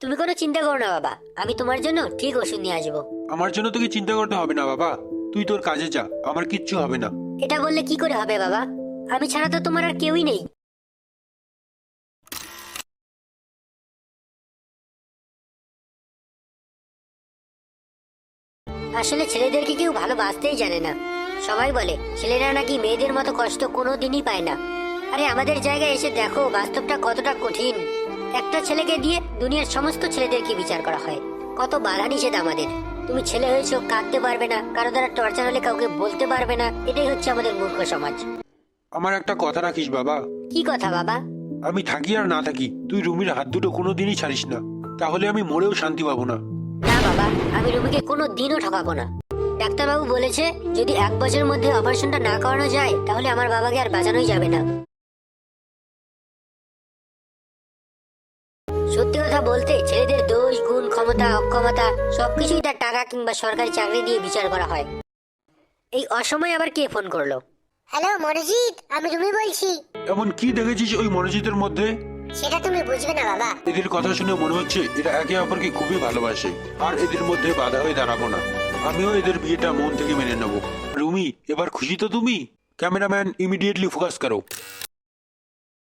তুমি কোনো চিন্তা করো না বাবা, আমি তোমার জন্য ঠিক ওষুধ নিয়ে আসবো। আমার জন্য তোকে চিন্তা করতে হবে না বাবা, তুই তোর কাজে যা, আমার কিচ্ছু হবে না। এটা বললে কি করে হবে বাবা? আমি ছাড়া তো তোমার আর কেউই নেই। আসলে ছেলেদেরকে কেউ ভালোবাসতেই জানে না। সবাই বলে ছেলেরা নাকি মেয়েদের মতো কষ্ট কোনোদিনই পায় না। আরে আমাদের জায়গায় এসে দেখো বাস্তবটা কতটা কঠিন। একটা ছেলেকে দিয়ে দুনিয়ার সমস্ত ছেলেদেরকে বিচার করা হয়। কত বাধা নিষেধ আমাদের। তুমি ছেলে হয়েছো, কাঁদতে পারবে না, কারো দ্বারা টর্চার হলে কাউকে বলতে পারবে না। এটাই হচ্ছে আমাদের মূর্খ সমাজ। আমার একটা কথা রাখিস বাবা, কি কথা বাবা? আমি থাকি আর না থাকি তুই রুমির হাত দুটো কোনোদিনই ছাড়িস না, তাহলে আমি মরেও শান্তি পাবো না। না বাবা, আমি রুমিকে কোনো দিনও ঠকাবো না। ডাক্তারবাবু বলেছে যদি 1 বছরের মধ্যে অপারেশনটা না করানো যায় তাহলে আমার বাবাকে আর বাঁচানোই যাবে না। সত্যি কথা বলতে ছেলেদের দোষ গুণ ক্ষমতা অক্ষমতা সবকিছুই তার টাকা কিংবা সরকারি চাকরি দিয়ে বিচার করা হয়। এই অসময়ে আবার কে ফোন করলো? হ্যালো মনোজিৎ, আমি রুমি বলছি। এমন কি দেখেছিস ওই মনোজিতের মধ্যে? সেটা তুমি বুঝবে না বাবা। এদের কথা শুনে মনে হচ্ছে এরা একে অপরকে খুবই ভালোবাসে, আর এদের মধ্যে বাধা হয়ে দাঁড়াবো না। আমিও এদের বিয়েটা মন থেকে মেনে নেব। রুমি, এবার খুশি তো তুমি? ক্যামেরাম্যান ইমিডিয়েটলি ফোকাস করো।